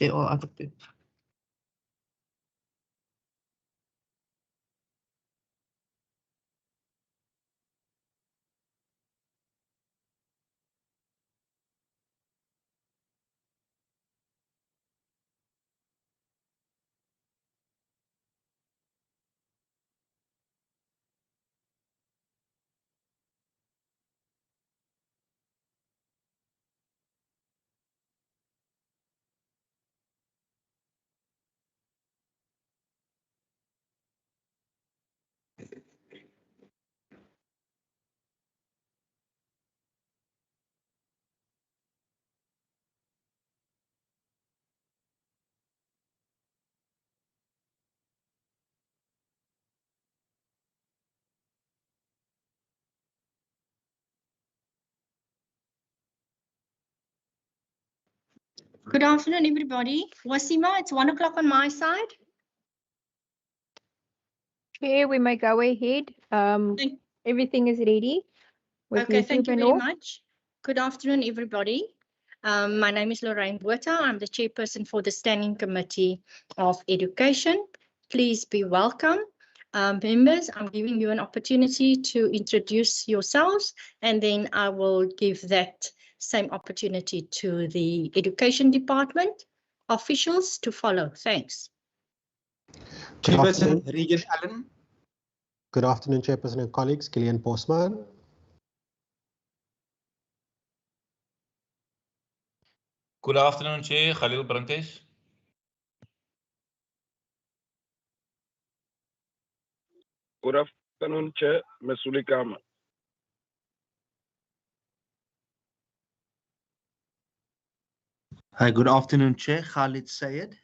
share or other people. Good afternoon, everybody. Wasima, it's 1 o'clock on my side. Chair, we may go ahead. Everything is ready. Okay, thank you very much. Good afternoon, everybody. My name is Lorraine Botha. I'm the chairperson for the Standing Committee of Education. Please be welcome. Members, I'm giving you an opportunity to introduce yourselves, and then I will give that same opportunity to the Education Department officials to follow. Thanks. Chairperson Regan Allen. Good afternoon, Chairperson and colleagues. Gillian Postman. Good afternoon, Chair. Khalil Brantes. Good afternoon, Chair. Mesuli Kama. Hi, good afternoon, Chair. Khalid Sayed.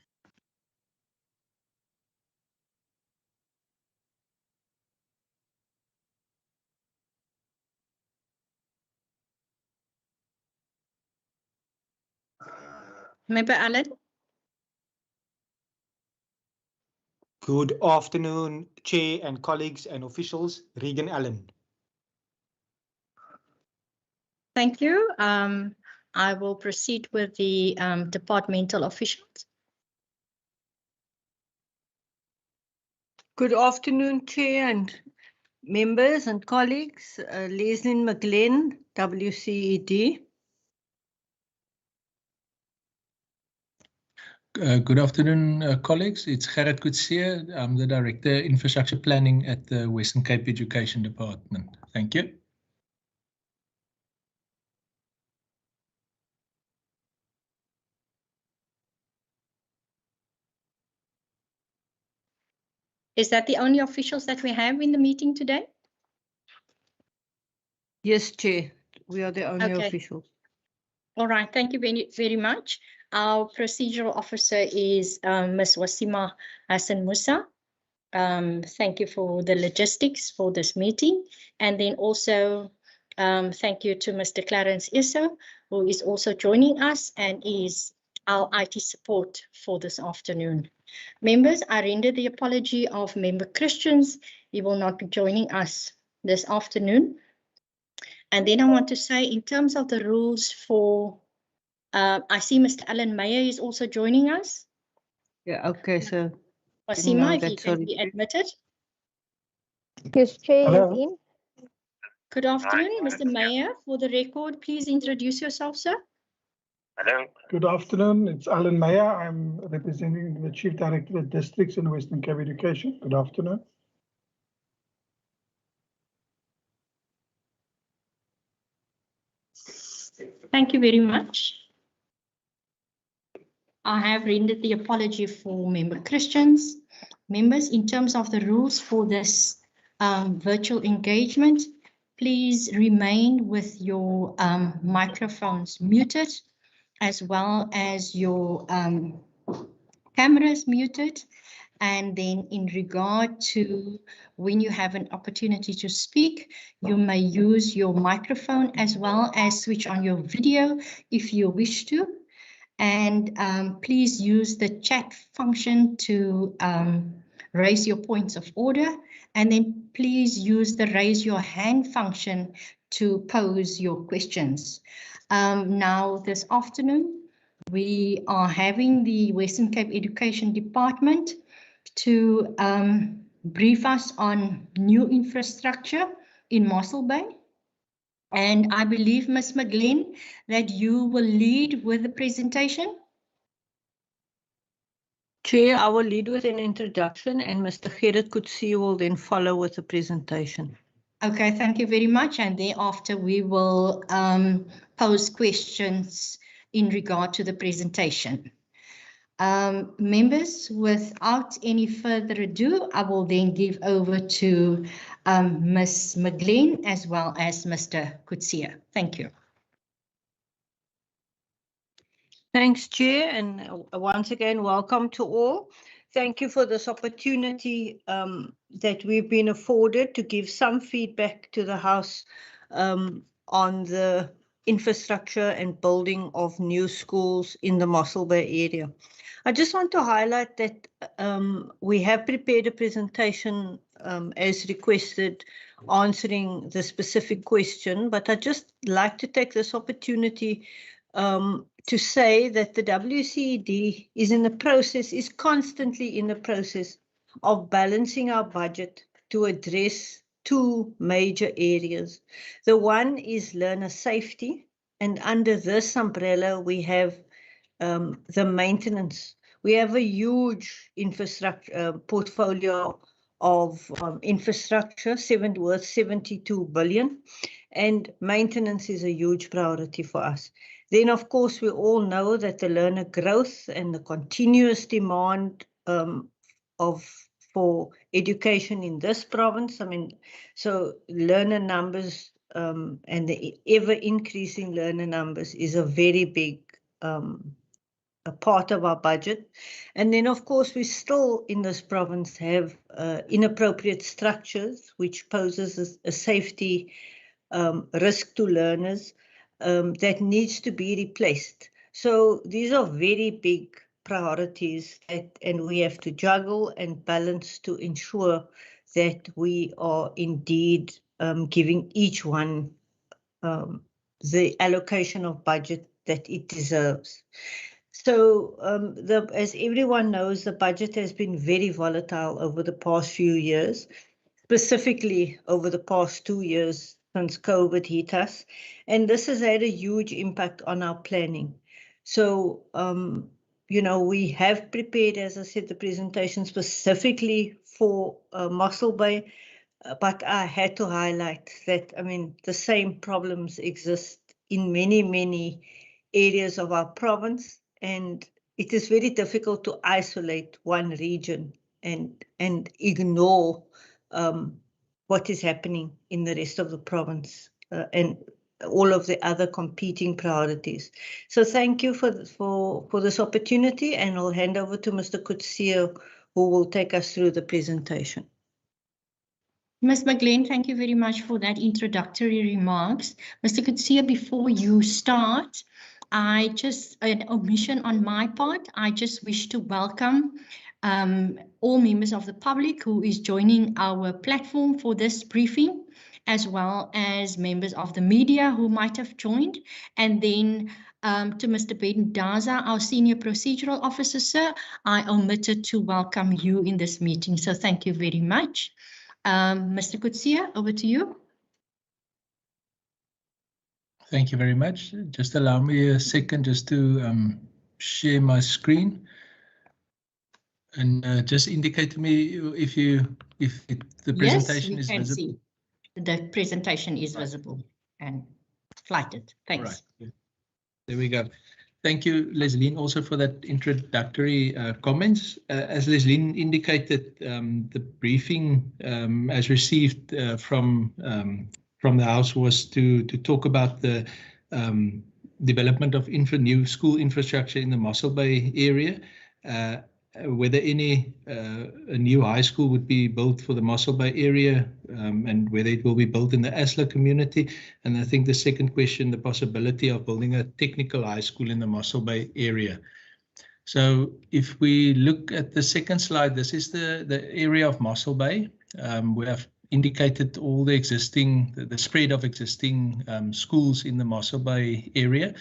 Member Allen. Good afternoon, Chair and colleagues and officials. Regan Allen. Thank you. I will proceed with the departmental officials. Good afternoon, Chair and members and colleagues. Leslie McGlenn, WCED. Good afternoon, colleagues. It's Gerrit Coetzee. I'm the Director Infrastructure Planning at the Western Cape Education Department. Thank you. Is that the only officials that we have in the meeting today? Yes, Chair. We are the only Okay. officials. All right. Thank you very, very much. Our procedural officer is Ms. Wasima Hassan Musa. Thank you for the logistics for this meeting. And then also thank you to Mr. Clarence Isso, who is also joining us and is our IT support for this afternoon. Members, I render the apology of Member Christians. He will not be joining us this afternoon. And then I want to say, in terms of the rules for, I see Mr. Alan Meyer is also joining us. Yeah, okay, so. Wasima, if you can be admitted. Yes, Chair is in. Good afternoon, Mr. Meyer. For the record, please introduce yourself, sir. Hello. Good afternoon. It's Alan Meyer. I'm representing the Chief Director of Districts in Western Cape Education. Good afternoon. Thank you very much. I have rendered the apology for Member Christians. Members, in terms of the rules for this virtual engagement, please remain with your microphones muted, as well as your cameras muted. And then in regard to when you have an opportunity to speak, you may use your microphone as well as switch on your video if you wish to. And please use the chat function to raise your points of order. And then please use the raise your hand function to pose your questions. Now this afternoon, we are having the Western Cape Education Department to brief us on new infrastructure in Mossel Bay. And I believe, Ms. McGlynn, that you will lead with the presentation. Chair, I will lead with an introduction and Mr. Gerrit Coetzee will then follow with the presentation. Okay, thank you very much. And thereafter we will pose questions in regard to the presentation. Members, without any further ado, I will then give over to Ms. McGlynn as well as Mr. Coetzee. Thank you. Thanks, Chair, and once again, welcome to all. Thank you for this opportunity that we've been afforded to give some feedback to the House on the infrastructure and building of new schools in the Mossel Bay area. I just want to highlight that we have prepared a presentation as requested answering the specific question, but I'd just like to take this opportunity to say that the WCED is constantly in the process of balancing our budget to address two major areas. The one is learner safety, and under this umbrella we have the maintenance. We have a huge infrastructure portfolio of infrastructure worth 72 billion, and maintenance is a huge priority for us. Then, of course, we all know that the learner growth and the continuous demand for education in this province, so learner numbers and the ever-increasing learner numbers is a very big a part of our budget. And then, of course, we still in this province have inappropriate structures, which poses a safety risk to learners that needs to be replaced. So these are very big priorities and we have to juggle and balance to ensure that we are indeed giving each one the allocation of budget that it deserves. So as everyone knows, the budget has been very volatile over the past few years, specifically over the past 2 years since COVID hit us. And this has had a huge impact on our planning. So, we have prepared, as I said, the presentation specifically for Mossel Bay, but I had to highlight that, the same problems exist in many, many areas of our province. And it is very difficult to isolate one region and ignore what is happening in the rest of the province and all of the other competing priorities. So thank you for this opportunity, and I'll hand over to Mr. Coetzee, who will take us through the presentation. Ms. McGlynn, thank you very much for that introductory remarks. Mr. Coetzee, before you start, an omission on my part, I just wish to welcome all members of the public who is joining our platform for this briefing, as well as members of the media who might have joined. And then to Mr. Ben Daza, our Senior Procedural Officer, sir, I omitted to welcome you in this meeting. So thank you very much. Mr. Coetzee, over to you. Thank you very much. Just allow me a second just to share my screen, and just indicate to me if the presentation is visible. See. The presentation is visible and flighted. Thanks. Right. There we go. Thank you, Lesline, also for that introductory comments. As Lesline indicated, the briefing as received from the House was to talk about the development of new school infrastructure in the Mossel Bay area, whether a new high school would be built for the Mossel Bay area, and whether it will be built in the Asla community. And I think the second question, the possibility of building a technical high school in the Mossel Bay area. So if we look at the second slide, this is the area of Mossel Bay. We have indicated all the spread of existing schools in the Mossel Bay area.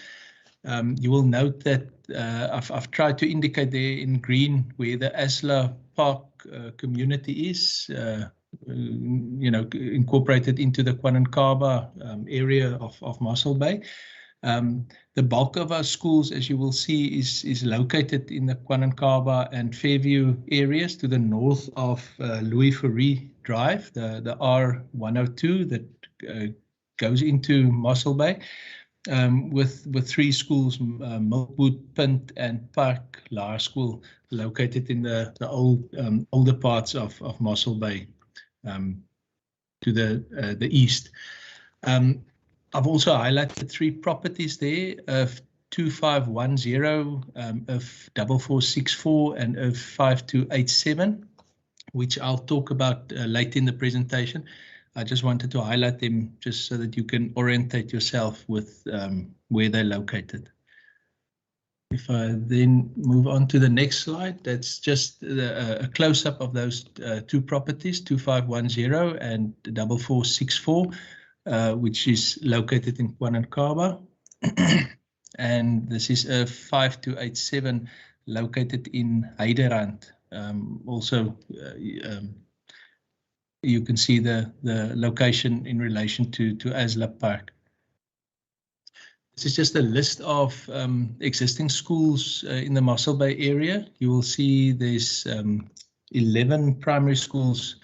You will note that I've tried to indicate there in green where the Asla Park community is, incorporated into the Kwanankaba area of Mossel Bay. The bulk of our schools, as you will see, is located in the Kwanankaba and Fairview areas to the north of Louis Fourie Drive, the R102 that goes into Mossel Bay, with three schools, Milkwood, Punt, and Park Laer School, located in the older parts of Mossel Bay to the east. I've also highlighted three properties there of 2510, of 4464, and of 5287, which I'll talk about later in the presentation. I just wanted to highlight them just so that you can orientate yourself with where they're located. If I then move on to the next slide, that's just a close-up of those two properties, 2510 and 4464. Which is located in Kwanankaba, and this is a 5287 located in Heiderand. Also, you can see the location in relation to Asla Park. This is just a list of existing schools in the Mossel Bay area. You will see there's 11 primary schools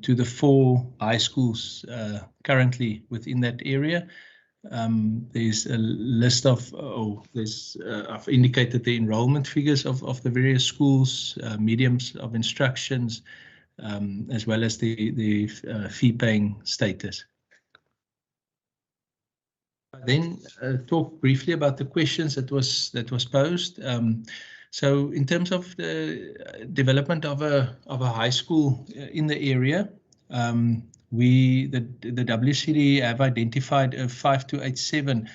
to the 4 high schools currently within that area. There's a list of, I've indicated the enrollment figures of the various schools, mediums of instructions, as well as the fee-paying status. I then talk briefly about the questions that was posed. So in terms of the development of a high school in the area, the WCD have identified a 5287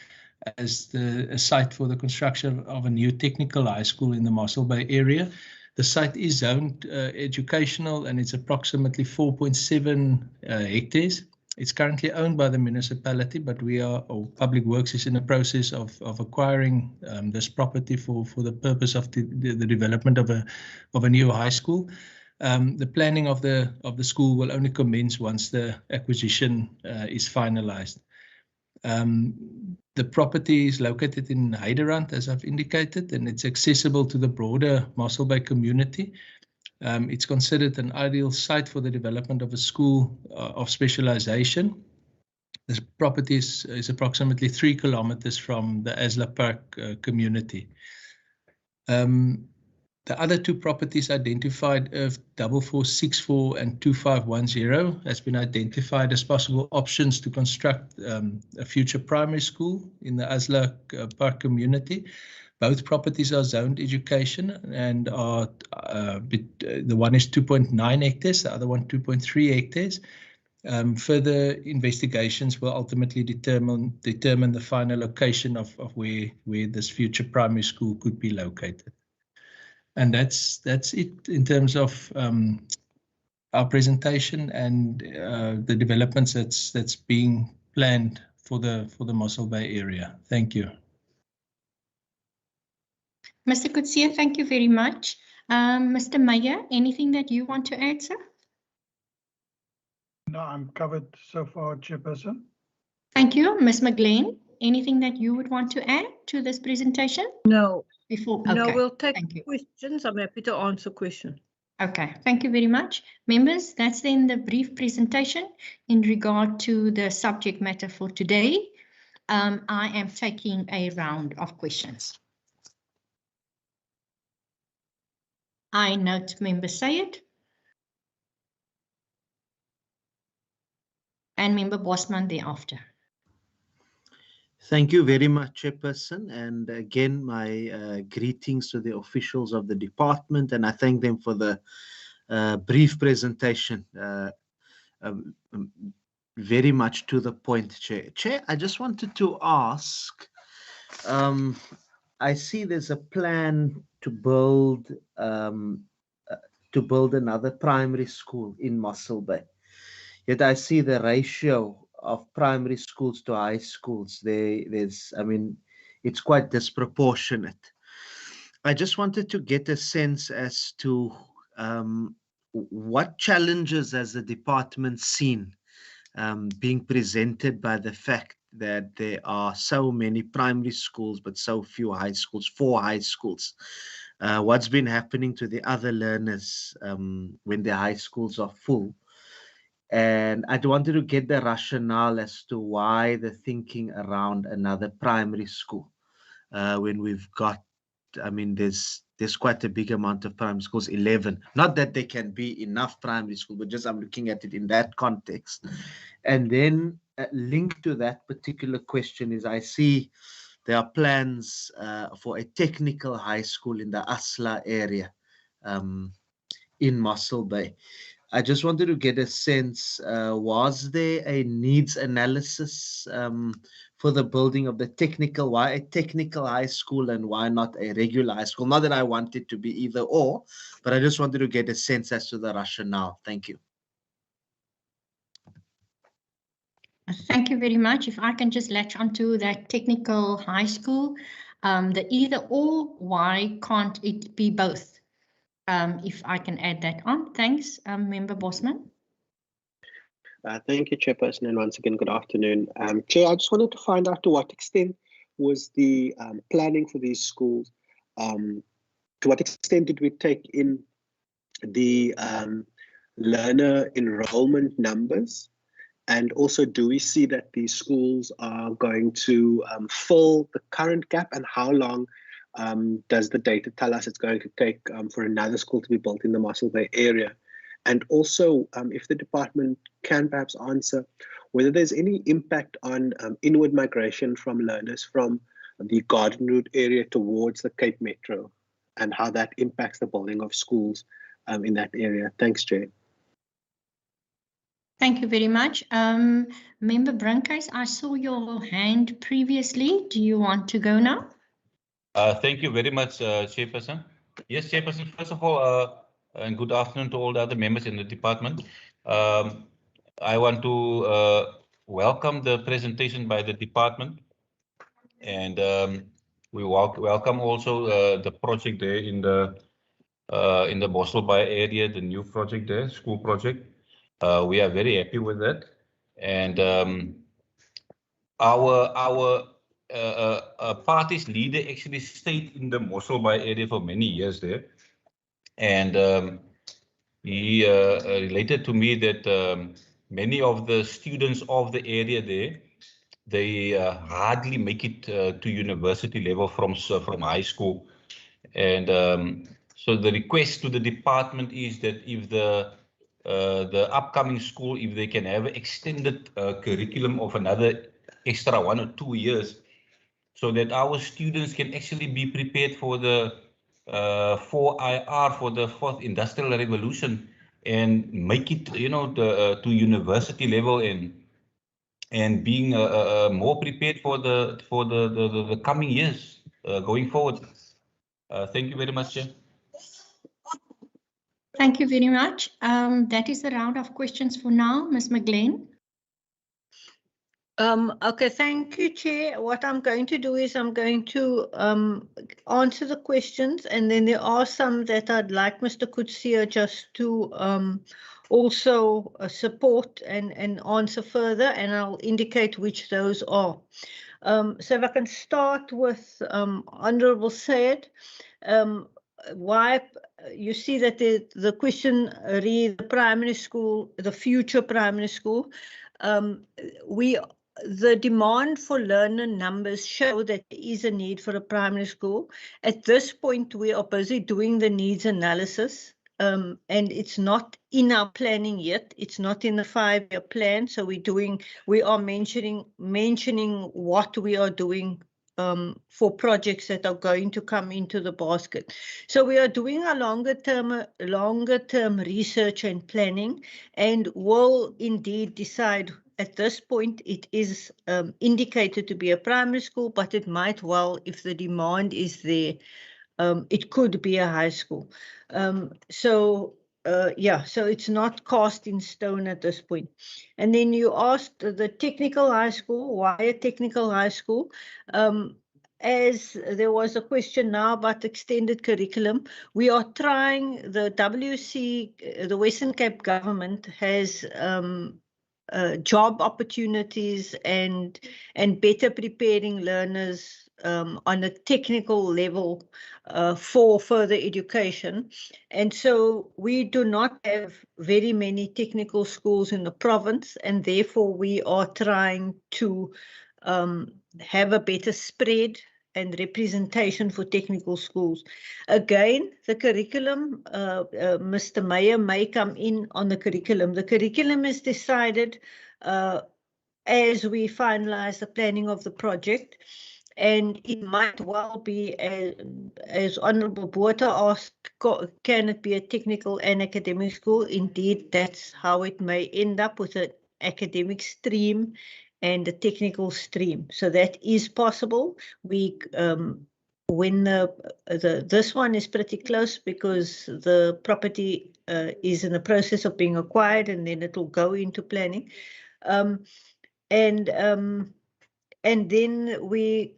as a site for the construction of a new technical high school in the Mossel Bay area. The site is zoned educational, and it's approximately 4.7 hectares. It's currently owned by the municipality, but Public Works is in the process of acquiring this property for the purpose of the development of a new high school. The planning of the school will only commence once the acquisition is finalized. The property is located in Heiderand, as I've indicated, and it's accessible to the broader Mossel Bay community. It's considered an ideal site for the development of a school of specialization. This property is approximately 3 kilometers from the Asla Park community. The other two properties identified of 4464 and 2510 has been identified as possible options to construct a future primary school in the Asla Park community. Both properties are zoned education and are the one is 2.9 hectares, the other one 2.3 hectares. Further investigations will ultimately determine the final location of where this future primary school could be located. And that's it in terms of our presentation and the developments that's being planned for the Mossel Bay area. Thank you. Mr. Kutsia, thank you very much. Mr. Meyer, anything that you want to add, sir? No, I'm covered so far, Chairperson. Thank you. Ms. McGlenn, anything that you would want to add to this presentation? No. Okay. No, we'll take Thank you. questions. I'm happy to answer questions. Okay, thank you very much. Members, that's then the brief presentation in regard to the subject matter for today. I am taking a round of questions. I note Member Sayed and Member Bosman thereafter. Thank you very much, Chairperson. And again, my greetings to the officials of the department, and I thank them for the brief presentation. Very much to the point, Chair. Chair, I just wanted to ask, I see there's a plan to build another primary school in Mossel Bay. Yet I see the ratio of primary schools to high schools. There's, I mean, it's quite disproportionate. I just wanted to get a sense as to what challenges has the department seen being presented by the fact that there are so many primary schools but so few high schools, 4 high schools. What's been happening to the other learners when the high schools are full? And I wanted to get the rationale as to why the thinking around another primary school when we've got, I mean, there's quite a big amount of primary schools, 11. Not that there can be enough primary school, but just I'm looking at it in that context. And then linked to that particular question is I see there are plans for a technical high school in the Asla area in Mossel Bay. I just wanted to get a sense, was there a needs analysis for the building of the technical, why a technical high school and why not a regular high school? Not that I want it to be either or, but I just wanted to get a sense as to the rationale. Thank you. Thank you very much. If I can just latch onto that technical high school, the either or, why can't it be both? If I can add that on. Thanks, Member Bosman. Thank you, Chairperson, and once again, good afternoon. Chair, I just wanted to find out to what extent was the planning for these schools, to what extent did we take in the learner enrollment numbers? And also, do we see that these schools are going to fill the current gap, and how long does the data tell us it's going to take for another school to be built in the Mossel Bay area? And also, if the department can perhaps answer whether there's any impact on inward migration from learners from the Garden Route area towards the Cape Metro, and how that impacts the building of schools in that area. Thanks, Chair. Thank you very much. Member Brunkhuis, I saw your hand previously. Do you want to go now? Thank you very much, Chairperson. Yes, Chairperson, first of all, and good afternoon to all the other members in the department. I want to welcome the presentation by the department, and we welcome also the project there in the Mossel Bay area, the new project there, school project. We are very happy with that, and our party's leader actually stayed in the Mossel Bay area for many years there, and he related to me that many of the students of the area there, they hardly make it to university level from high school, and so the request to the department is that if the upcoming school, if they can have an extended curriculum of another extra 1 or 2 years, so that our students can actually be prepared for the 4IR, for the 4th Industrial Revolution, and make it, you know, to university level, and being more prepared for the coming years going forward. Thank you very much, Chair. Thank you very much. That is the round of questions for now. Ms. McGlynn. Okay, thank you, Chair. What I'm going to do is I'm going to answer the questions, and then there are some that I'd like Mr. Kutsia just to also support and answer further, and I'll indicate which those are. So if I can start with Honourable Sayed, why you see that the question read the primary school, the future primary school. The demand for learner numbers show that there is a need for a primary school. At this point, we are busy doing the needs analysis, and it's not in our planning yet. It's not in the 5-year plan. So we are mentioning what we are doing for projects that are going to come into the basket. So we are doing a longer term research and planning, and will indeed decide. At this point, it is indicated to be a primary school, but it might well, if the demand is there, it could be a high school. So it's not cast in stone at this point. And then you asked the technical high school, why a technical high school? as there was a question now about extended curriculum, we are trying, the WC, the Western Cape government has job opportunities and better preparing learners on a technical level for further education. And so we do not have very many technical schools in the province, and therefore we are trying to have a better spread and representation for technical schools. Again, the curriculum, Mr. Meyer may come in on the curriculum. The curriculum is decided as we finalize the planning of the project, and it might well be, as Honourable Botha asked, can it be a technical and academic school? Indeed, that's how it may end up, with an academic stream and a technical stream. So that is possible. We when this one is pretty close, because the property is in the process of being acquired, and then it will go into planning. And then we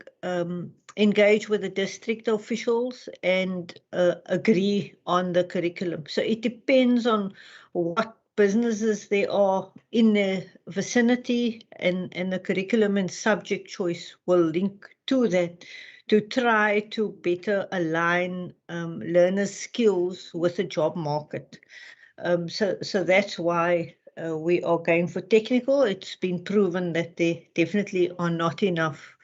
engage with the district officials and agree on the curriculum. So it depends on what businesses there are in the vicinity, and the curriculum and subject choice will link to that, to try to better align learners' skills with the job market. So that's why we are going for technical. It's been proven that there definitely are not enough.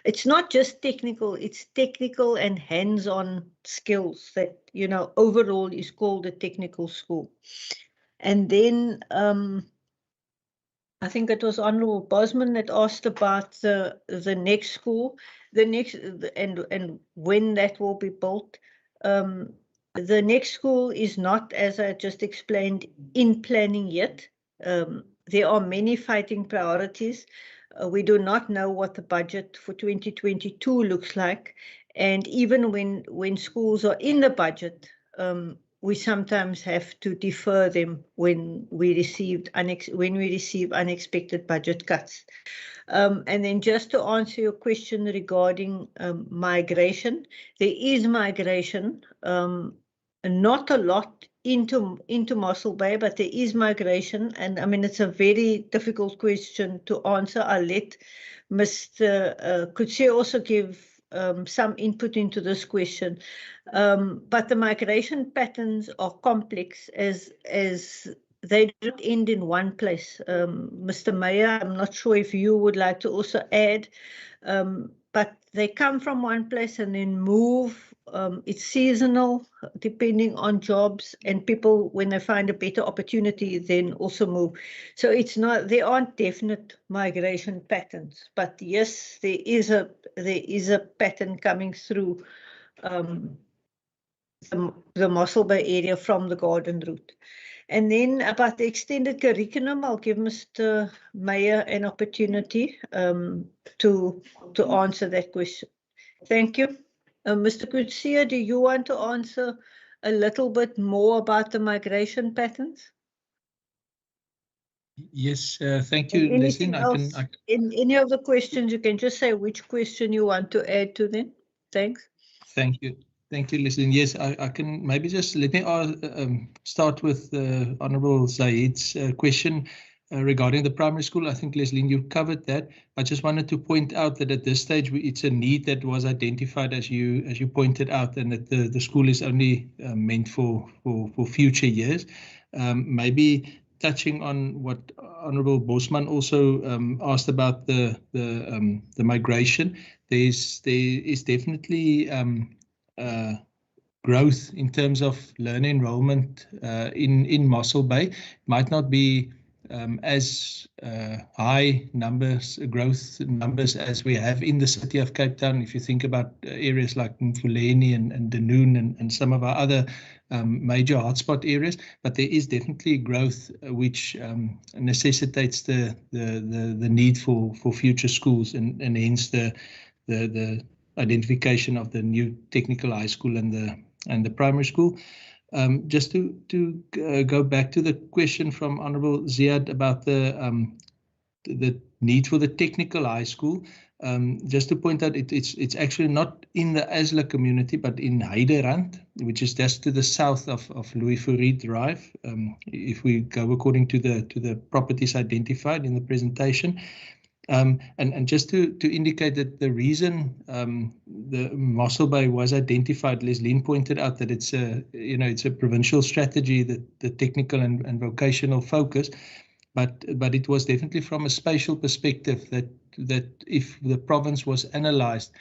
It's not just technical, it's technical and hands-on skills that, you know, overall is called a technical school. And then I think it was Honourable Bosman that asked about the next school, and when that will be built. The next school is not, as I just explained, in planning yet. There are many fighting priorities. We do not know what the budget for 2022 looks like, and even when schools are in the budget, we sometimes have to defer them when we receive unexpected budget cuts. And then just to answer your question regarding migration, there is migration, not a lot into Mossel Bay, but there is migration. And I mean, it's a very difficult question to answer. I'll let Mr. Kutse also give some input into this question. But the migration patterns are complex, as they don't end in one place. Mr. Meyer, I'm not sure if you would like to also add, but they come from one place and then move. It's seasonal, depending on jobs, and people, when they find a better opportunity, then also move. So it's not, there aren't definite migration patterns, but yes, there is a pattern coming through the Mossel Bay area from the Garden Route. And then about the extended curriculum, I'll give Mr. Meyer an opportunity to answer that question. Thank you. Mr. Kutsia, do you want to answer a little bit more about the migration patterns? Yes, thank you, Leslie. In any of the questions, you can just say which question you want to add to them. Thanks. Thank you. Thank you, Leslie. Yes, I can maybe just let me start with Honourable Zaid's question regarding the primary school. I think, Leslie, you covered that. I just wanted to point out that at this stage, it's a need that was identified, as you pointed out, and that the school is only meant for future years. Maybe touching on what Honourable Bosman also asked about the migration, there is definitely growth in terms of learner enrollment in Mossel Bay. It might not be as high growth numbers as we have in the city of Cape Town. If you think about areas like Mfuleni and Dunoon and some of our other major hotspot areas, but there is definitely growth which necessitates the need for future schools, and hence the identification of the new technical high school and the primary school. Just to go back to the question from Honourable Ziad about the need for the technical high school, Just to point out, it's actually not in the Asla community, but in Heiderand, which is just to the south of Louis Fourie Drive. If we go according to the properties identified in the presentation. And just to indicate that the reason the Mossel Bay was identified, Leslie pointed out that it's a provincial strategy, that the technical and vocational focus, but it was definitely from a spatial perspective that if the province was analysed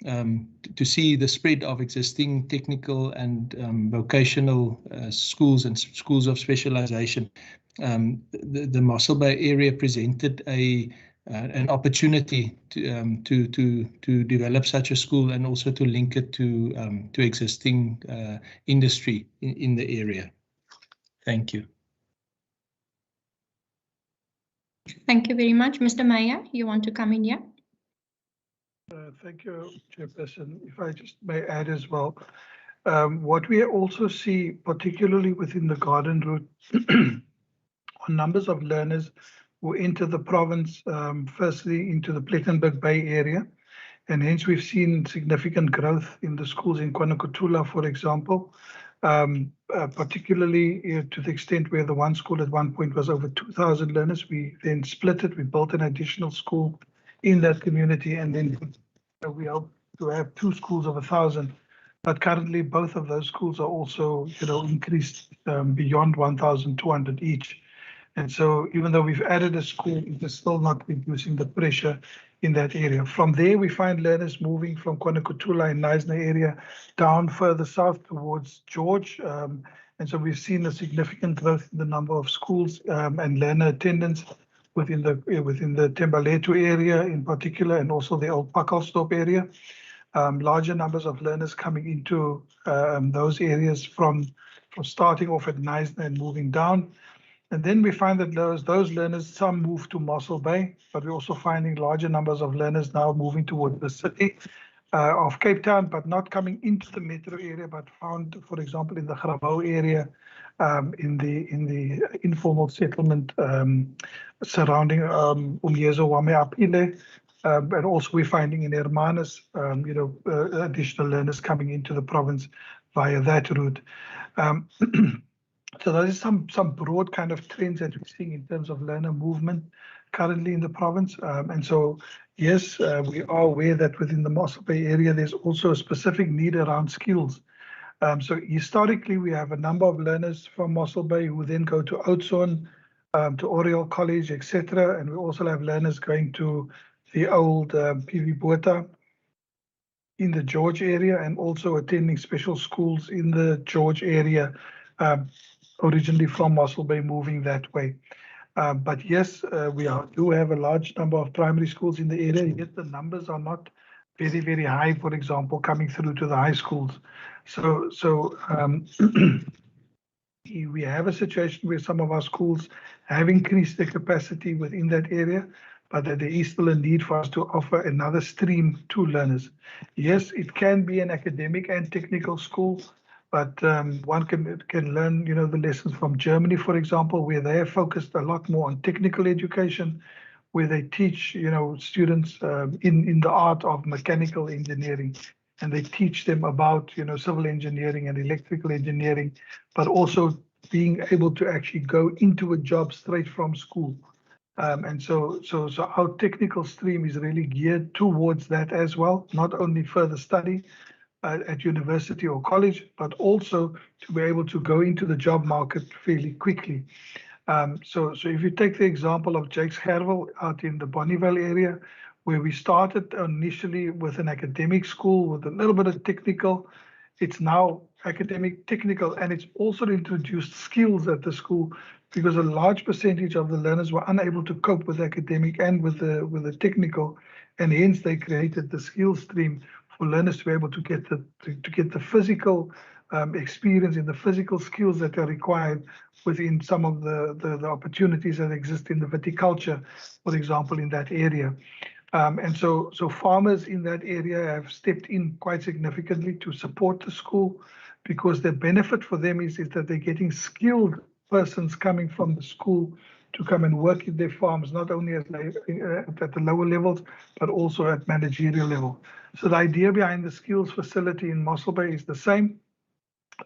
to see the spread of existing technical and vocational schools and schools of specialisation, the Mossel Bay area presented an opportunity to develop such a school and also to link it to existing industry in the area. Thank you. Thank you very much. Mr. Meyer, you want to come in here? Thank you, Chairperson. If I just may add as well, what we also see, particularly within the garden route, are numbers of learners who enter the province, firstly into the Plettenberg Bay area, and hence we've seen significant growth in the schools in KwaNokutula, for example, particularly to the extent where the one school at one point was over 2,000 learners. We then split it, we built an additional school in that community, and then we hope to have two schools of 1,000. But currently both of those schools are also increased beyond 1,200 each. And so even though we've added a school, it is still not reducing the pressure in that area. From there, we find learners moving from KwaNokutula and Knysna area down further south towards George. And so we've seen a significant growth in the number of schools and learner attendance within the Thembaletu area in particular, and also the old Pakkalstop area. Larger numbers of learners coming into those areas from starting off at Knysna and moving down. And then we find that those learners, some move to Mossel Bay, but we're also finding larger numbers of learners now moving towards the city of Cape Town, but not coming into the metro area, but found, for example, in the Grabouw area, in the informal settlement surrounding Umyezo Wame Apile. And also we're finding in Hermanus, additional learners coming into the province via that route. So those are some broad kind of trends that we're seeing in terms of learner movement currently in the province. And so, yes, we are aware that within the Mossel Bay area, there's also a specific need around skills. So historically, we have a number of learners from Mossel Bay who then go to Oudtshoorn, to Oriel College, etc. And we also have learners going to the old PV Botha in the George area, and also attending special schools in the George area, originally from Mossel Bay, moving that way. But yes, we do have a large number of primary schools in the area, yet the numbers are not very, very high, for example, coming through to the high schools. So we have a situation where some of our schools have increased their capacity within that area, but that there is still a need for us to offer another stream to learners. Yes, it can be an academic and technical school, but one can learn, the lessons from Germany, for example, where they have focused a lot more on technical education, where they teach, students in the art of mechanical engineering, and they teach them about, civil engineering and electrical engineering, but also being able to actually go into a job straight from school. And so our technical stream is really geared towards that as well, not only further study at university or college, but also to be able to go into the job market fairly quickly. So if you take the example of Jakes Gerwel out in the Bonnievale area, where we started initially with an academic school with a little bit of technical, it's now academic, technical, and it's also introduced skills at the school, because a large percentage of the learners were unable to cope with academic and with the technical, and hence they created the skills stream for learners to be able to get the physical experience and the physical skills that are required within some of the opportunities that exist in the viticulture, for example, in that area. And so farmers in that area have stepped in quite significantly to support the school, because the benefit for them is that they're getting skilled persons coming from the school to come and work in their farms, not only at the lower levels, but also at managerial level. So the idea behind the skills facility in Mossel Bay is the same.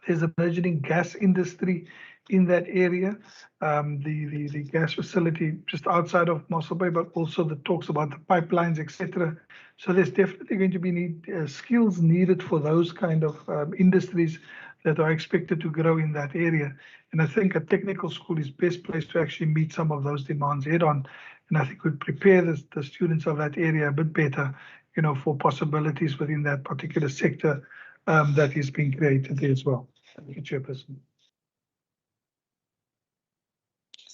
There's a burgeoning gas industry in that area. The gas facility just outside of Mossel Bay, but also the talks about the pipelines, etc. So there's definitely going to be skills needed for those kind of industries that are expected to grow in that area. And I think a technical school is best placed to actually meet some of those demands head on. And I think would prepare the students of that area a bit better, for possibilities within that particular sector that is being created there as well. Thank you, Chairperson.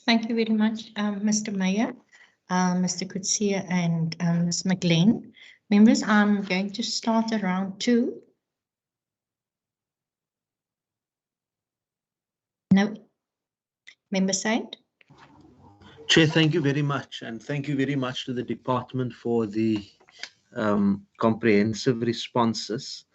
Thank you very much, Mr. Meyer, Mr. Kutsia, and Ms. McLean. Members, I'm going to start round 2. No. Member Said? Chair, thank you very much. And thank you very much to the department for the comprehensive responses.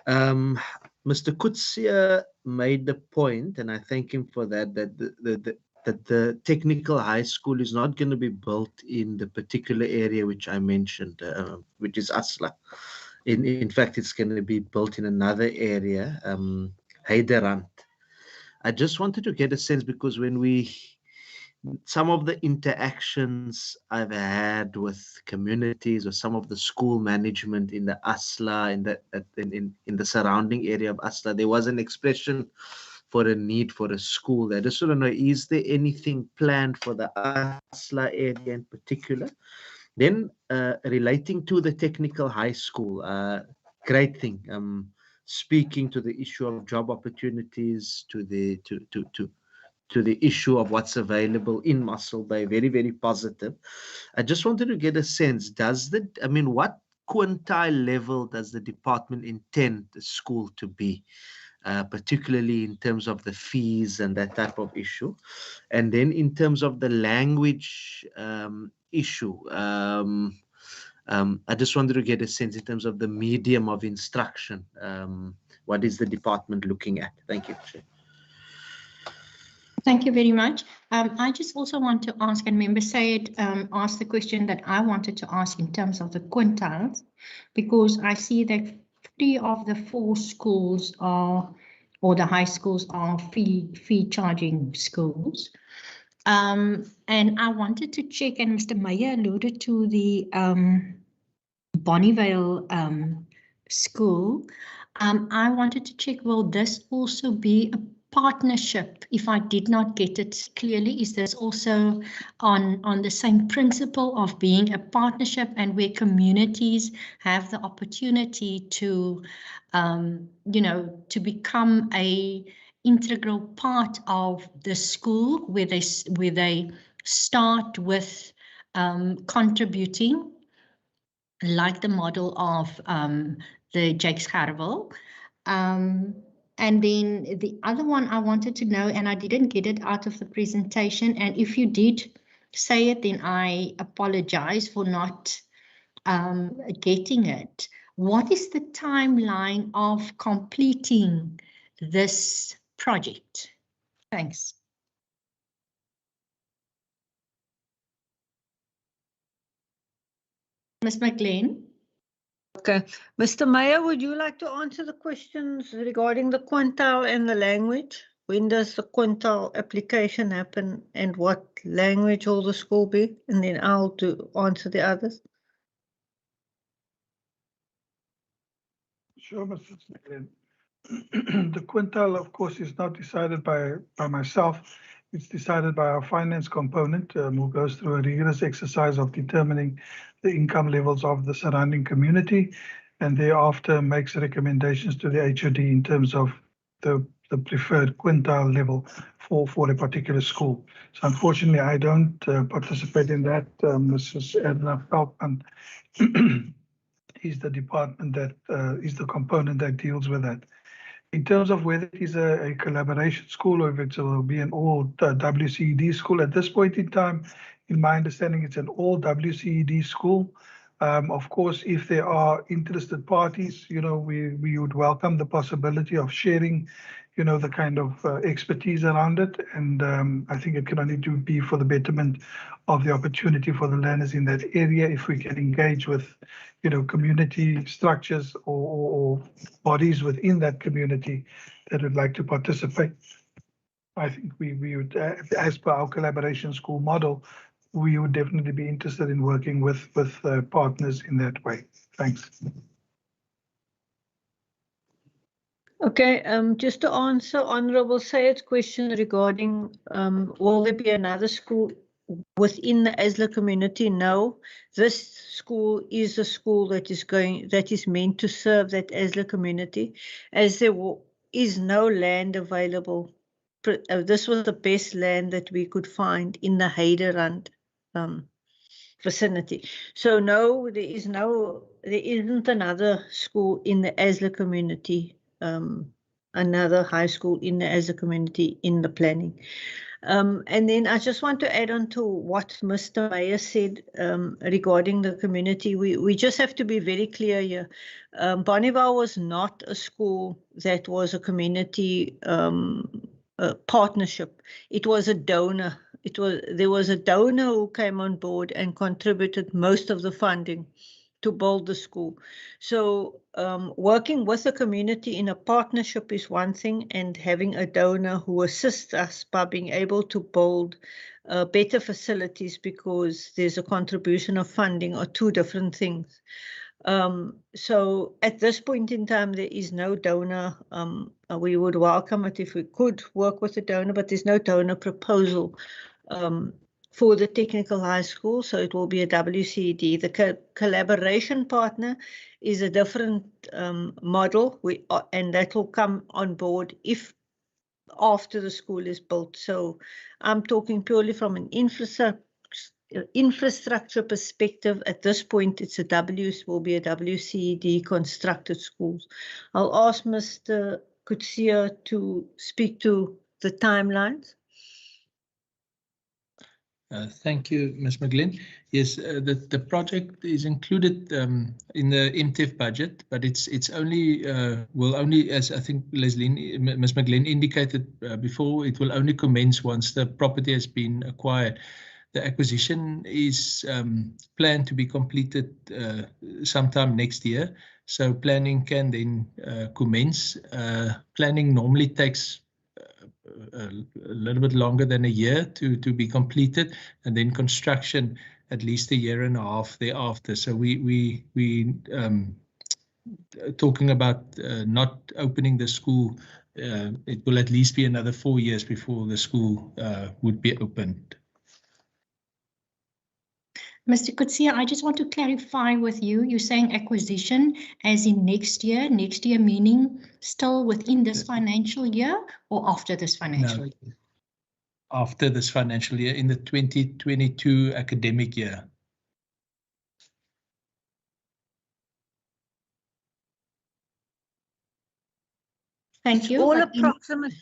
Mr. Kutsia made the point, and I thank him for that, that the technical high school is not going to be built in the particular area which I mentioned, which is Asla. In fact, it's going to be built in another area, Heiderand. I just wanted to get a sense, because when some of the interactions I've had with communities or some of the school management in the Asla, in the surrounding area of Asla, there was an expression for a need for a school. I just want to know, is there anything planned for the Asla area in particular? Then relating to the technical high school, great thing. Speaking to the issue of job opportunities, to the issue of what's available in Mossel Bay, very, very positive. I just wanted to get a sense, what quintile level does the department intend the school to be, particularly in terms of the fees and that type of issue? And then in terms of the language issue, I just wanted to get a sense in terms of the medium of instruction. What is the department looking at? Thank you, Chair. Thank you very much. I just also want to ask, and Member Said asked the question that I wanted to ask in terms of the quintiles, because I see that 3 of the 4 schools are, or the high schools are fee charging schools. And I wanted to check, and Mr. Meyer alluded to the Bonnievale school. I wanted to check, will this also be a partnership? If I did not get it clearly, is this also on the same principle of being a partnership, and where communities have the opportunity to, to become a integral part of the school, where they start with contributing, like the model of the Jakes Gerwel. And then the other one I wanted to know, and I didn't get it out of the presentation, and if you did say it, then I apologize for not getting it. What is the timeline of completing this project? Thanks. Ms. McLean? Okay. Mr. Meyer, would you like to answer the questions regarding the quintile and the language? When does the quintile application happen, and what language will the school be? And then I'll answer the others. Sure, Mrs. McLean. The quintile, of course, is not decided by myself. It's decided by our finance component, who goes through a rigorous exercise of determining the income levels of the surrounding community, and thereafter makes recommendations to the HOD in terms of the preferred quintile level for a particular school. So unfortunately, I don't participate in that. Mrs. Edna Feldman is the department that is the component that deals with that. In terms of whether it is a collaboration school or if it will be an all WCED school, at this point in time, in my understanding, it's an all WCED school. Of course, if there are interested parties, we would welcome the possibility of sharing, the kind of expertise around it. And I think it can only be for the betterment of the opportunity for the learners in that area if we can engage with, community structures or bodies within that community that would like to participate. I think we would, as per our collaboration school model, we would definitely be interested in working with partners in that way. Thanks. Okay, just to answer Honorable Sayed's question regarding will there be another school within the ASLA community? No, this school is a school that is meant to serve that ASLA community, as there is no land available. This was the best land that we could find in the Heiderand vicinity. So no, there isn't another school in the ASLA community, another high school in the ASLA community in the planning. And then I just want to add on to what Mr. Meyer said regarding the community. We just have to be very clear here. Bonneville was not a school that was a community partnership. It was a donor. There was a donor who came on board and contributed most of the funding to build the school. So working with the community in a partnership is one thing, and having a donor who assists us by being able to build better facilities because there's a contribution of funding are two different things. So at this point in time, there is no donor. We would welcome it if we could work with a donor, but there's no donor proposal for the technical high school, so it will be a WCD. The collaboration partner is a different model, and that will come on board if after the school is built. So I'm talking purely from an infrastructure perspective. At this point, will be a WCD constructed schools. I'll ask Mr. Kutsia to speak to the timelines. Thank you, Ms. McGlynn. Yes, the project is included in the MTF budget, but it's only will only, as I think Ms. McGlynn indicated before, it will only commence once the property has been acquired. The acquisition is planned to be completed sometime next year, so planning can then commence. Planning normally takes a little bit longer than a year to be completed, and then construction at least a year and a half thereafter. So we talking about not opening the school. It will at least be another 4 years before the school would be opened. Mr. Kutsia, I just want to clarify with you. You're saying acquisition as in next year meaning still within this financial year or after this financial year? After this financial year, in the 2022 academic year. Thank you. All approximate.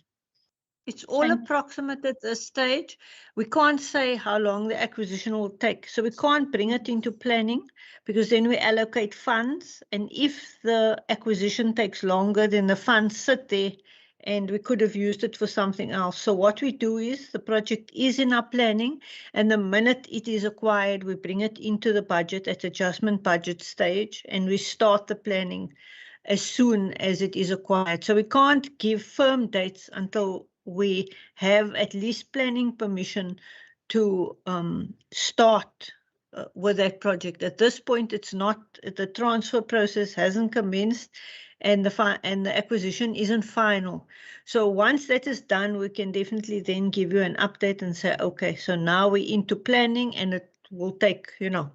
It's all approximate at this stage. We can't say how long the acquisition will take. So we can't bring it into planning because then we allocate funds. And if the acquisition takes longer, then the funds sit there and we could have used it for something else. So what we do is the project is in our planning, and the minute it is acquired, we bring it into the budget at adjustment budget stage, and we start the planning as soon as it is acquired. So we can't give firm dates until we have at least planning permission to start with that project. At this point, it's not, the transfer process hasn't commenced, and the acquisition isn't final. So once that is done, we can definitely then give you an update and say, okay, so now we're into planning, and it will take, and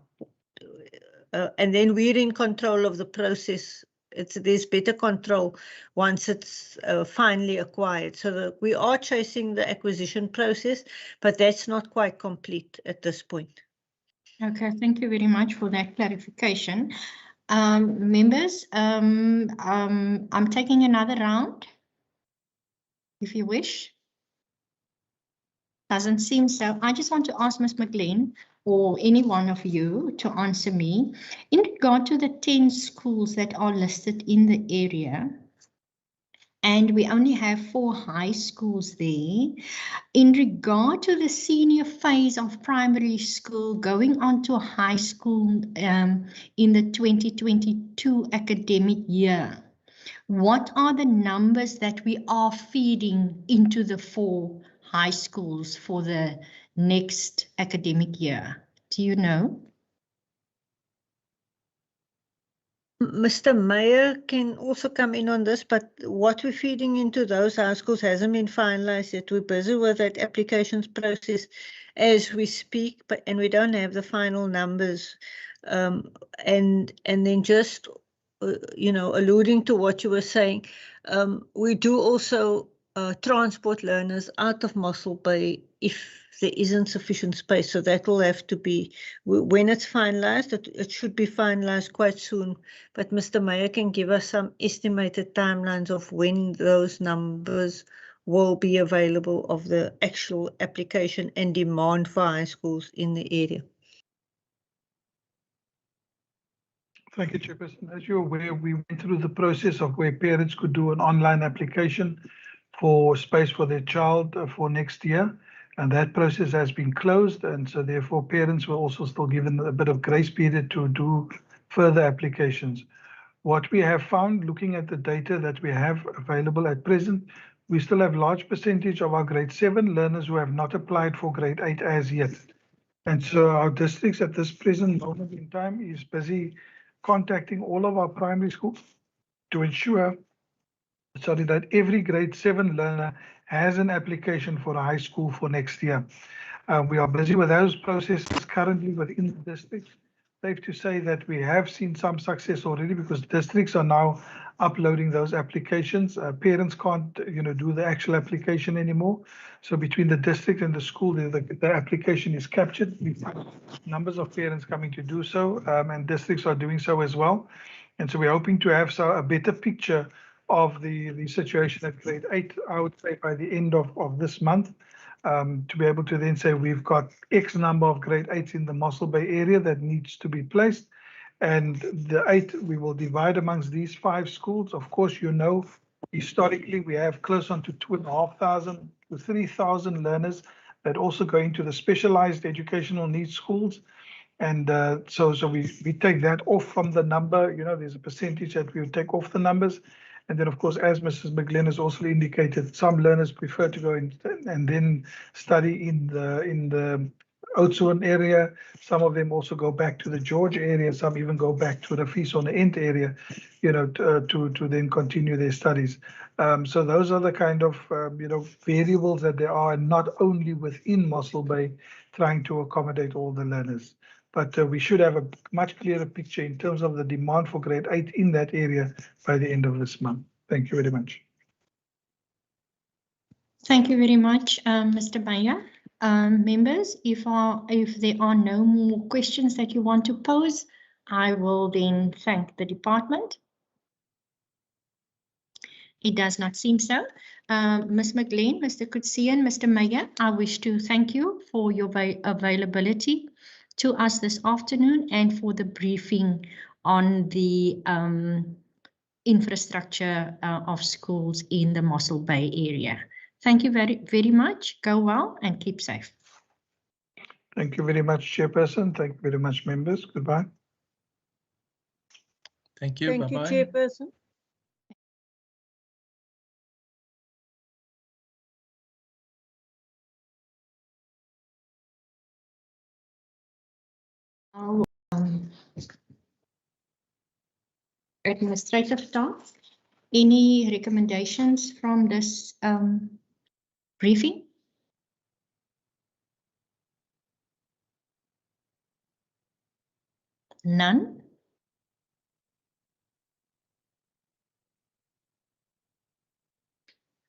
then we're in control of the process. There's better control once it's finally acquired. So we are chasing the acquisition process, but that's not quite complete at this point. Okay, thank you very much for that clarification. Members, I'm taking another round, if you wish. Doesn't seem so. I just want to ask Ms. McGlynn or any one of you to answer me. In regard to the 10 schools that are listed in the area, and we only have 4 high schools there. In regard to the senior phase of primary school going on to high school in the 2022 academic year, what are the numbers that we are feeding into the 4 high schools for the next academic year? Do you know? Mr. Meyer can also come in on this, but what we're feeding into those high schools hasn't been finalized yet. We're busy with that applications process as we speak, and we don't have the final numbers. And then just, alluding to what you were saying, we do also transport learners out of Mossel Bay if there isn't sufficient space. So that will have to be, when it's finalized, it should be finalized quite soon. But Mr. Meyer can give us some estimated timelines of when those numbers will be available of the actual application and demand for high schools in the area. Thank you, Chairperson. As you're aware, we went through the process of where parents could do an online application for space for their child for next year. And that process has been closed. And so therefore parents were also still given a bit of grace period to do further applications. What we have found, looking at the data that we have available at present, we still have large percentage of our grade 7 learners who have not applied for grade 8 as yet. And so our districts at this present moment in time is busy contacting all of our primary schools to ensure that every grade 7 learner has an application for a high school for next year. We are busy with those processes currently within the districts. Safe to say that we have seen some success already because districts are now uploading those applications. Parents can't, do the actual application anymore. So between the district and the school, the application is captured. We find numbers of parents coming to do so, and districts are doing so as well. And so we're hoping to have a better picture of the situation at grade 8, I would say by the end of this month, to be able to then say we've got X number of grade 8s in the Mossel Bay area that needs to be placed. And the 8 we will divide amongst these 5 schools. Of course, historically we have close on to 2,500 to 3,000 learners that also go into the specialized educational needs schools. And so we take that off from the number, there's a percentage that we take off the numbers. And then, of course, as Mrs. McGlenn has also indicated, some learners prefer to go in and then study in the Oudtshoorn area. Some of them also go back to the George area. Some even go back to the Vries-on-the-End area, to then continue their studies. So those are the kind of, variables that there are, not only within Mossel Bay, trying to accommodate all the learners. But we should have a much clearer picture in terms of the demand for grade 8 in that area by the end of this month. Thank you very much. Thank you very much, Mr. Meyer. Members, if there are no more questions that you want to pose, I will then thank the department. It does not seem so. Ms. McGlenn, Mr. Kutsia, Mr. Meyer, I wish to thank you for your availability to us this afternoon and for the briefing on the infrastructure of schools in the Mossel Bay area. Thank you very, very much. Go well and keep safe. Thank you very much, Chairperson. Thank you very much, members. Goodbye. Thank you. Thank Bye-bye. you, Chairperson. Administrative staff, any recommendations from this briefing? None.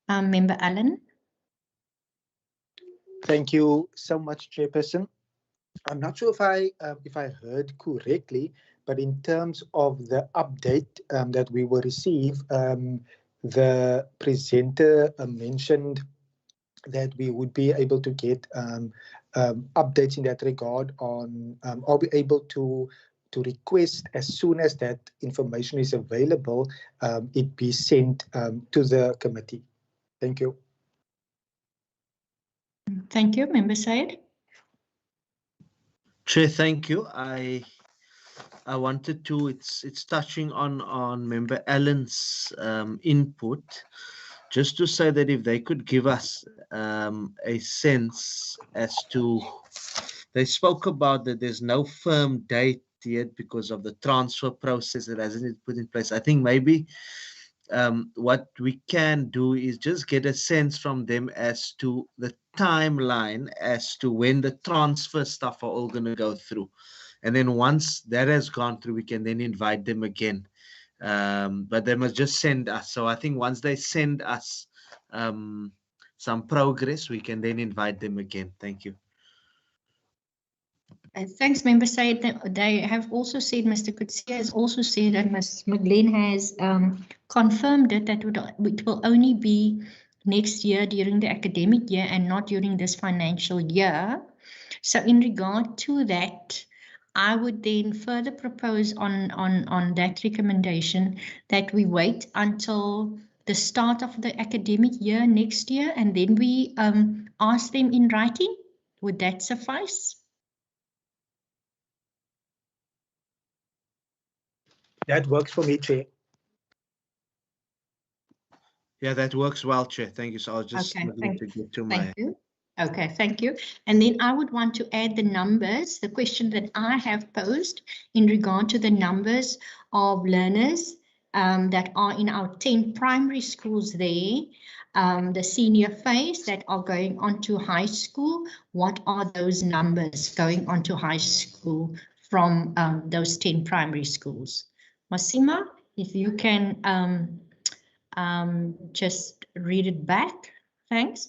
Member Allen. Thank you so much, Chairperson. I'm not sure if I heard correctly, but in terms of the update that we will receive, the presenter mentioned that we would be able to get updates in that regard on, are we able to to request as soon as that information is available, it be sent to the committee. Thank you. Thank you, Member Syed. Chair, thank you. I wanted to, it's touching on Member Allen's input, just to say that if they could give us a sense as to, they spoke about that there's no firm date yet because of the transfer process that hasn't been put in place. I think maybe what we can do is just get a sense from them as to the timeline as to when the transfer stuff are all going to go through. And then once that has gone through, we can then invite them again. But they must just send us. So I think once they send us some progress, we can then invite them again. Thank you. Thanks, Member Syed. They have also said, Mr. Kutsia has also said, and Ms. McGlenn has confirmed it, that it will only be next year during the academic year and not during this financial year. So in regard to that, I would then further propose on that recommendation that we wait until the start of the academic year next year, and then we ask them in writing. Would that suffice? That works for me, Chair. Yeah, that works well, Chair. Thank you. So I'll just Okay, thank you. Okay, thank you. And then I would want to add the numbers, the question that I have posed in regard to the numbers of learners that are in our 10 primary schools there, the senior phase that are going on to high school. What are those numbers going on to high school from those 10 primary schools? Masima, if you can just read it back. Thanks.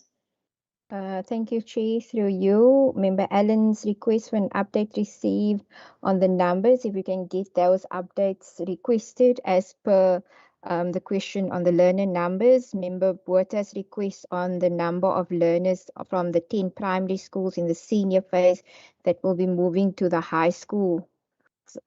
Thank you, Chair. Through you, Member Allen's request for an update received on the numbers. If we can get those updates requested as per the question on the learner numbers. Member Botha's request on the number of learners from the 10 primary schools in the senior phase that will be moving to the high school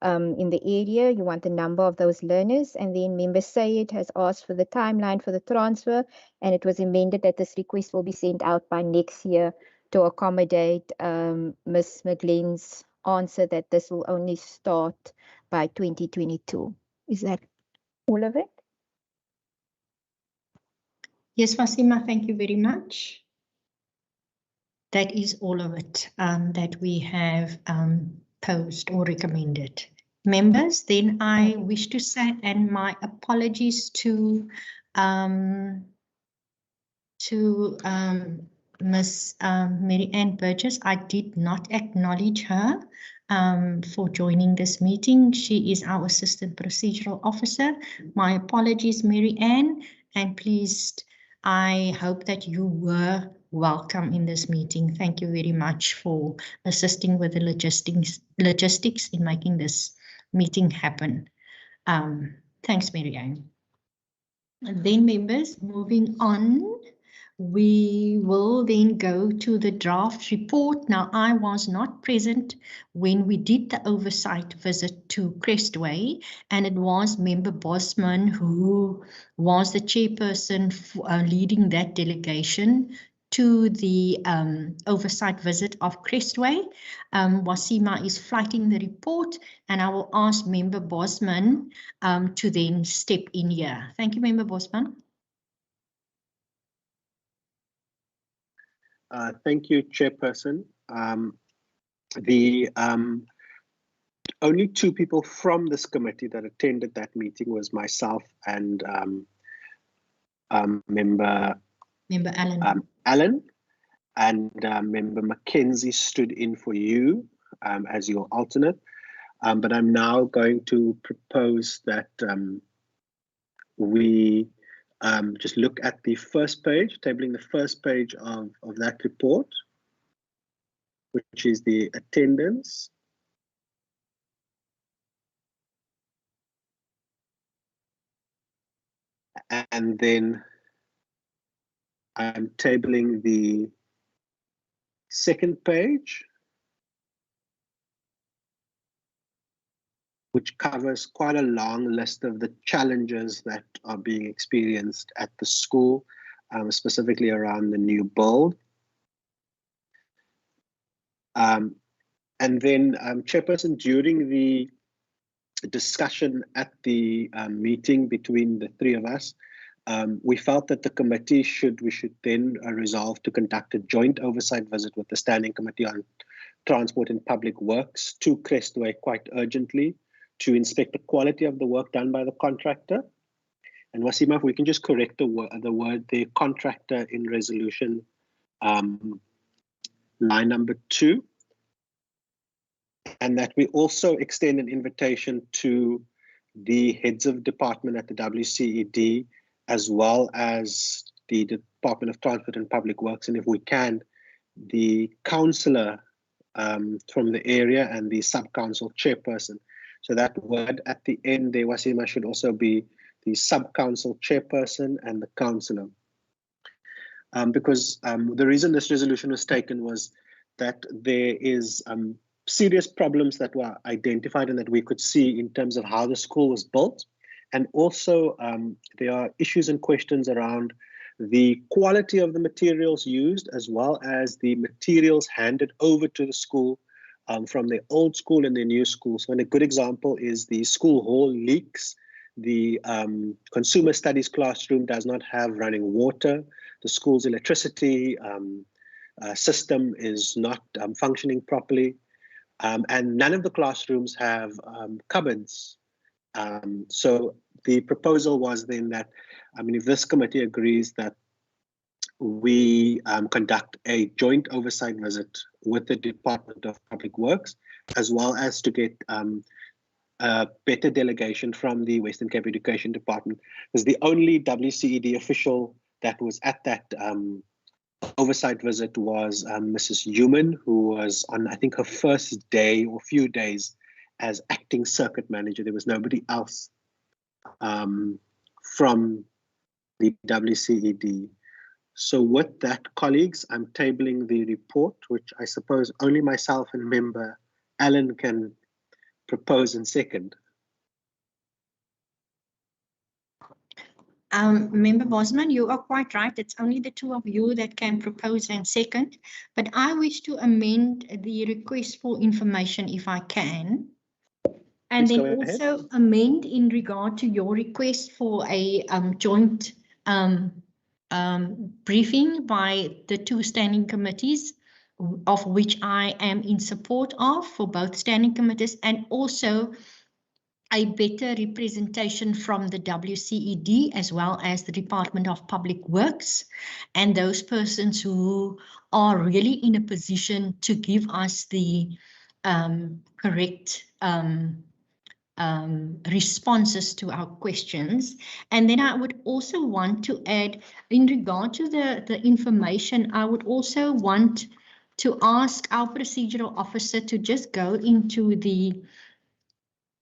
in the area. You want the number of those learners. And then Member Syed has asked for the timeline for the transfer, and it was amended that this request will be sent out by next year to accommodate Ms. McGlenn's answer that this will only start by 2022. Is that all of it? Yes, Masima, thank you very much. That is all of it that we have posed or recommended. Members, then I wish to say, and my apologies to Ms. Mary Ann Burgess. I did not acknowledge her for joining this meeting. She is our Assistant Procedural Officer. My apologies, Mary Ann, and please, I hope that you were welcome in this meeting. Thank you very much for assisting with the logistics in making this meeting happen. Thanks, Mary Ann. And then, members, moving on, we will then go to the draft report. Now, I was not present when we did the oversight visit to Crestway, and it was Member Bosman who was the chairperson leading that delegation to the oversight visit of Crestway. Wasima is flighting the report, and I will ask Member Bosman to then step in here. Thank you, Member Bosman. Thank you, Chairperson. The only two people from this committee that attended that meeting was myself and Member Allen, and Member Mackenzie stood in for you as your alternate. But I'm now going to propose that we just look at the first page, tabling the first page of that report, which is the attendance. And then I'm tabling the second page, which covers quite a long list of the challenges that are being experienced at the school, specifically around the new build. And then, Chairperson, during the discussion at the meeting between the three of us, we felt that the committee we should then resolve to conduct a joint oversight visit with the Standing Committee on Transport and Public Works to Crestway quite urgently to inspect the quality of the work done by the contractor. And Wasima, if we can just correct the word, the contractor in resolution line number 2. And that we also extend an invitation to the heads of department at the WCED, as well as the Department of Transport and Public Works, and if we can, the councillor from the area and the sub-council chairperson. So that word at the end there, Wasima, should also be the sub-council chairperson and the councillor. Because the reason this resolution was taken was that there is serious problems that were identified and that we could see in terms of how the school was built. And also there are issues and questions around the quality of the materials used, as well as the materials handed over to the school from the old school and the new school. So a good example is the school hall leaks. The consumer studies classroom does not have running water. The school's electricity system is not functioning properly. And none of the classrooms have cupboards. So the proposal was then that, if this committee agrees that we conduct a joint oversight visit with the Department of Public Works, as well as to get a better delegation from the Western Cape Education Department, because the only WCED official that was at that oversight visit was Mrs. Human, who was on, I think, her first day or few days as acting circuit manager. There was nobody else from the WCED. So with that, colleagues, I'm tabling the report, which I suppose only myself and member Alan can propose and second. Member Bosman, you are quite right. It's only the two of you that can propose and second. But I wish to amend the request for information if I can. And Please then also amend in regard to your request for a joint briefing by the two standing committees, of which I am in support of for both standing committees, and also a better representation from the WCED as well as the Department of Public Works, and those persons who are really in a position to give us the correct responses to our questions. And then I would also want to add, in regard to the information, I would also want to ask our procedural officer to just go into the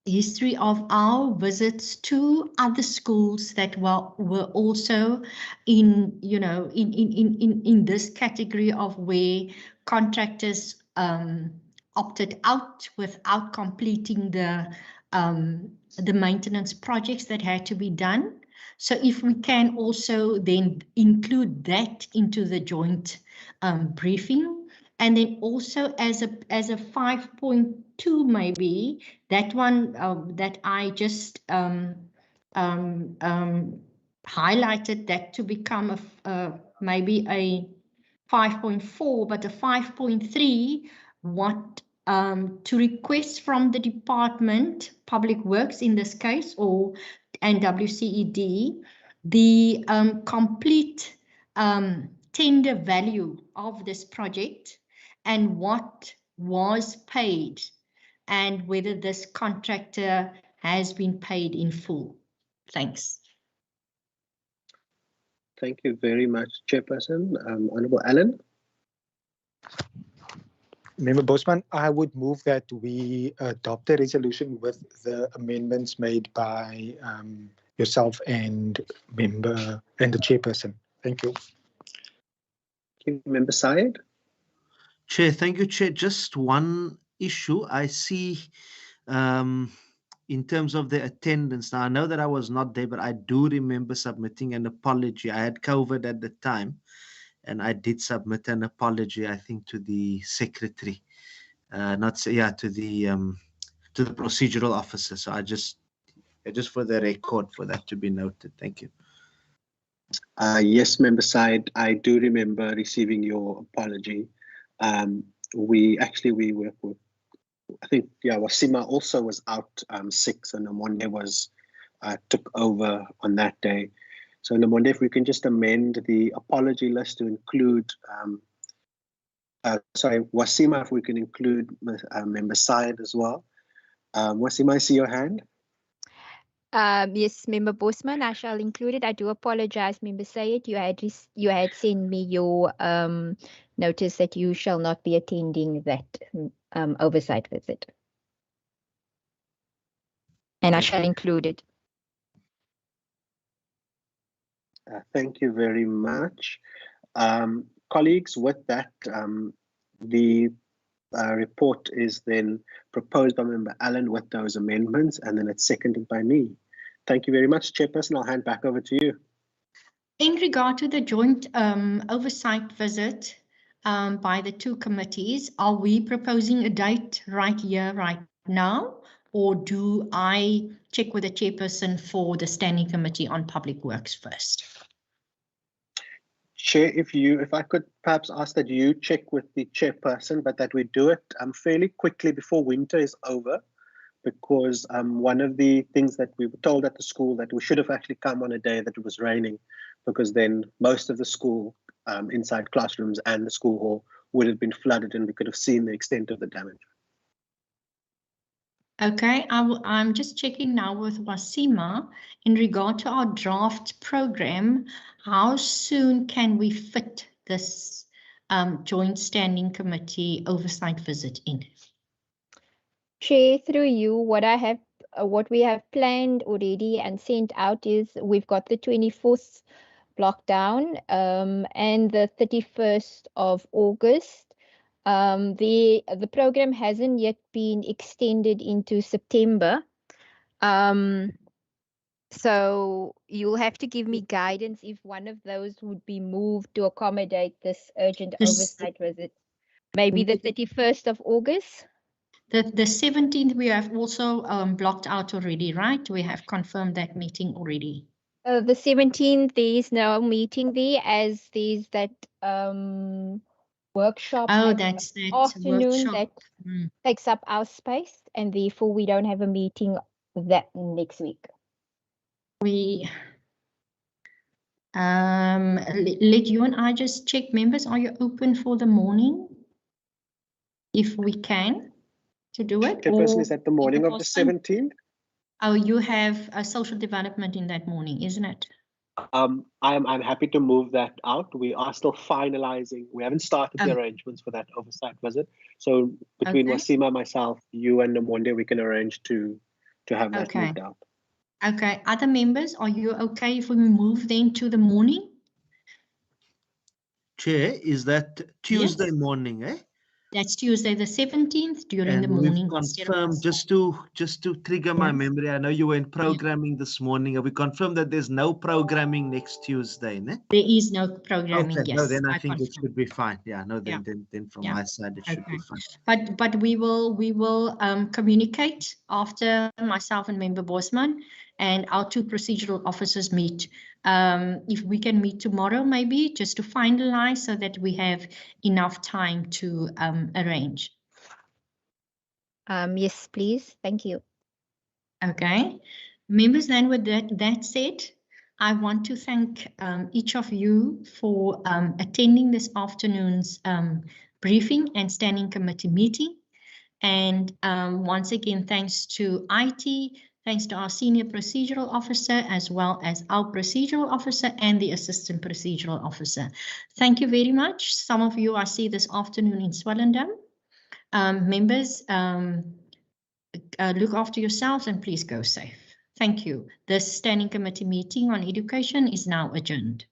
history of our visits to other schools that were also in, in this category of where contractors opted out without completing the maintenance projects that had to be done. So if we can also then include that into the joint briefing, and then also as a 5.2 maybe, that one that I just highlighted that to become maybe a 5.4, but a 5.3, what to request from the Department, Public Works in this case, and WCED, the complete tender value of this project and what was paid and whether this contractor has been paid in full. Thanks. Thank you very much, Chairperson. Honourable Alan. Member Bosman, I would move that we adopt a resolution with the amendments made by yourself and the chairperson. Thank you. Thank you, Member Syed. Chair, thank you, Chair. Just one issue. I see in terms of the attendance. Now, I know that I was not there, but I do remember submitting an apology. I had COVID at the time, and I did submit an apology, I think, to the secretary, to the procedural officer. So I just for the record, for that to be noted. Thank you. Yes, Member Side, I do remember receiving your apology. We work with, I think, Wasima also was out sick, so Namonde took over on that day. So Namonde, if we can just amend the apology list to include, Wasima, if we can include Member Side as well. Wasima, I see your hand. Yes, Member Bosman, I shall include it. I do apologize, Member Sayed. You had sent me your notice that you shall not be attending that oversight visit. And I shall include it. Thank you very much. Colleagues, with that, the report is then proposed by Member Allen with those amendments, and then it's seconded by me. Thank you very much, Chairperson. I'll hand back over to you. In regard to the joint oversight visit by the two committees, are we proposing a date right here, right now? Or do I check with the chairperson for the Standing Committee on Public Works first? Chair, if I could perhaps ask that you check with the chairperson, but that we do it fairly quickly before winter is over, because one of the things that we were told at the school that we should have actually come on a day that it was raining, because then most of the school inside classrooms and the school hall would have been flooded and we could have seen the extent of the damage. Okay, I'm just checking now with Wasima in regard to our draft program. How soon can we fit this joint standing committee oversight visit in? Chair, through you, what we have planned already and sent out is we've got the 24th lockdown and the 31st of August. The program hasn't yet been extended into September. So you'll have to give me guidance if one of those would be moved to accommodate this urgent oversight visit. Maybe the 31st of August? The 17th we have also blocked out already, right? We have confirmed that meeting already. The 17th, there is no meeting there, as there's that workshop That's that afternoon workshop. that takes up our space, and therefore we don't have a meeting that next week. We let you and I just check. Members, are you open for the morning? If we can to do it. Chairperson, is that the morning of the 17th? Oh, you have a social development in that morning, isn't it? I'm happy to move that out. We are still finalizing. We haven't started the arrangements for that oversight visit. So between Wasima, myself, you and Namonde, we can arrange to have that moved out. Okay. Other members, are you okay if we move then to the morning? Chair, is that Tuesday morning, eh? That's Tuesday the 17th during the morning. We've confirmed, just to trigger my memory, I know you were in programming this morning. Have we confirmed that there's no programming next Tuesday, ne? There is no programming, yes. No, then I think it should be fine. Yeah, no, then from my side, it should be fine. But we will communicate after myself and Member Bosman and our two procedural officers meet. If we can meet tomorrow, maybe just to finalize so that we have enough time to arrange. Yes, please. Thank you. Okay. Members, then with that said, I want to thank each of you for attending this afternoon's briefing and standing committee meeting. And once again, thanks to IT, thanks to our senior procedural officer, as well as our procedural officer and the assistant procedural officer. Thank you very much. Some of you I see this afternoon in Swellendam. Members, look after yourselves and please go safe. Thank you. This standing committee meeting on education is now adjourned.